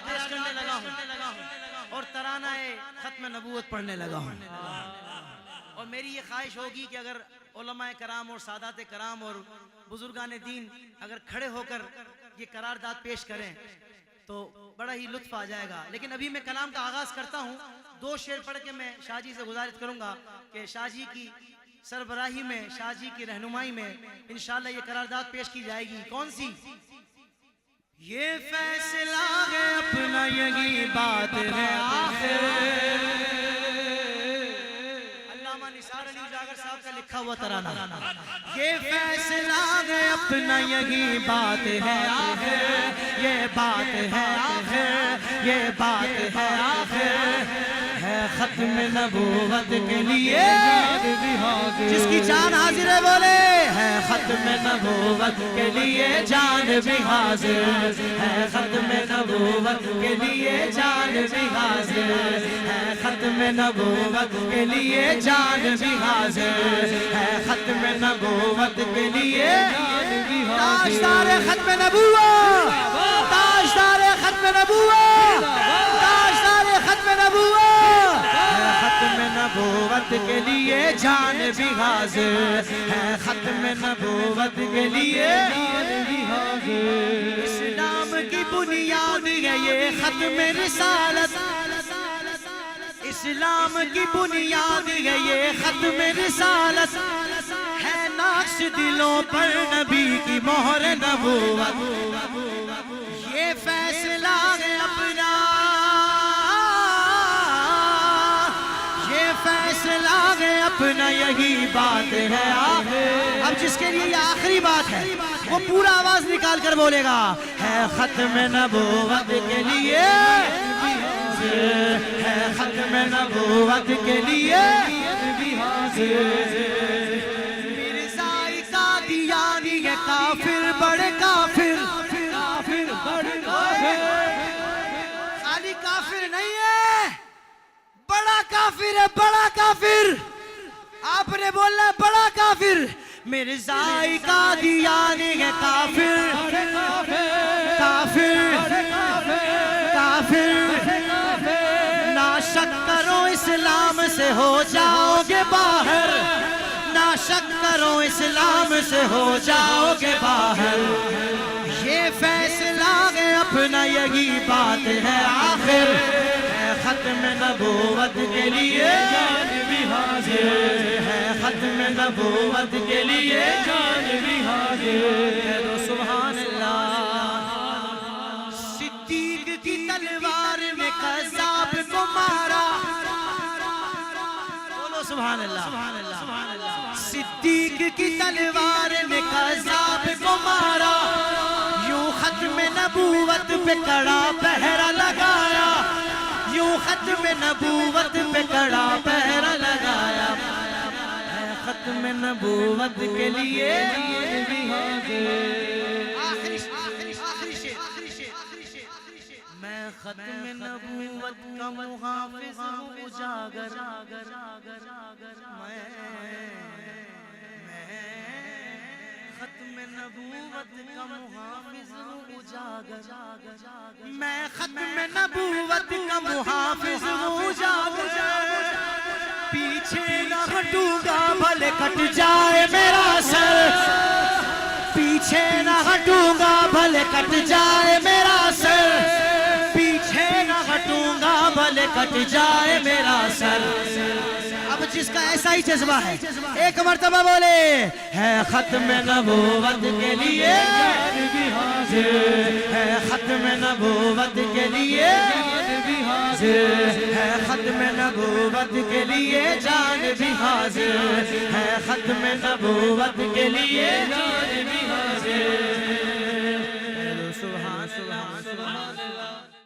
قرارداد پیش کرنے لگا ہوں اور ترانہ ختم نبوت پڑھنے لگا ہوں. اور میری یہ خواہش ہوگی کہ اگر علماء کرام اور سادات کرام اور بزرگان دین اگر کھڑے ہو کر یہ قرارداد پیش کریں تو بڑا ہی لطف آ جائے گا. لیکن ابھی میں کلام کا آغاز کرتا ہوں. 2 شعر پڑھ کے میں شاہ جی سے گزارش کروں گا کہ شاہ جی کی سربراہی میں، شاہ جی کی رہنمائی میں انشاءاللہ یہ قرارداد پیش کی جائے گی. کون سی؟ یہ فیصلہ ہے اپنا یہی بات ہے آخر. علامہ نثار علی اجاگر صاحب کا لکھا ہوا ترانہ. یہ فیصلہ ہے اپنا یہی بات ہے آخر، یہ بات ہے آخر، یہ بات ہے آخر. ہے ختم نبوت کے لیے جس کی جان حاضر ہے بولے، ہے ختم نبوت کے لیے جان بھی حاضر، ہے ختم نبوت کے لیے جان بھی حاضر، ہے ختم نبوت کے لیے جان بھی حاضر، ہے ختم نبوت کے لیے تاجدار ختم نبوت، تاجدار ختم نبوت، تاجدار ختم نبوت، ختم نبوت کے لیے جان بھی حاضر، ہے ختم نبوت کے لیے جان بھی حاضر. اسلام کی بنیاد ہے یہ ختم رسالت، اسلام کی بنیاد ہے یہ ختم رسالت، ہے نقش دلوں پر نبی کی مہر نبوت. یہ فیصلہ ہے اپنا، فیصلہ ہے اپنا یہی بات ہے آخر. اب جس کے لیے یہ آخری بات ہے وہ پورا آواز نکال کر بولے گا، ہے ختم نبوت کے لیے، ہے ختم نبوت کے لیے. مرزائی قادیانی ہے کافر بڑے کافر، کافر بڑے کافر، خالی کافر نہیں ہے، بڑا کافر ہے، بڑا کافر. آپ نے بولنا ہے بڑا کافر. مرزائی قادیانی ہے کافر، کافر، کافر. نا شک کرو اسلام سے ہو جاؤ گے باہر، نا شک کرو اسلام سے ہو جاؤ گے باہر. یہ فیصلہ ہے اپنا یہی بات ہے آخر، ختم نبوت کے لیے جان بھی حاضر، ہے ختم نبوت کے لیے جان بھی حاضر. سبحان اللہ. صدیق کی تلوار نے قذاب کو مارا، بولو سبحان اللہ. صدیق کی تلوار نے قذاب کو مارا، یوں ختم نبوت پہ کڑا پہرا لگایا، یوں ختم نبوت پہ کڑا پہرا لگایا. ہے ختم نبوت کے لیے میں ختم نبوت کا محافظ ہوں اجاگر، میں ختم نبوت کا محافظ ہوں اجاگر، میں ختم نبوت کا محافظ ہوں اجاگر. پیچھے نہ ہٹوں گا بھلے کٹ جائے میرا سر، پیچھے نہ ہٹوں گا بھلے کٹ جائے میرا سر، پیچھے نہ ہٹوں گا بھلے کٹ جائے میرا سر. اب جس کا ایسا ہی جذبہ ہے ایک مرتبہ بولے، ہے ختم نبوت کے لیے جان بھی حاضر، ہے ختم نبوت کے لیے جان بھی حاضر، ہے ختم نبوت کے لیے جان بھی حاضر، ہے ختم نبوت کے لیے جان بھی حاضر.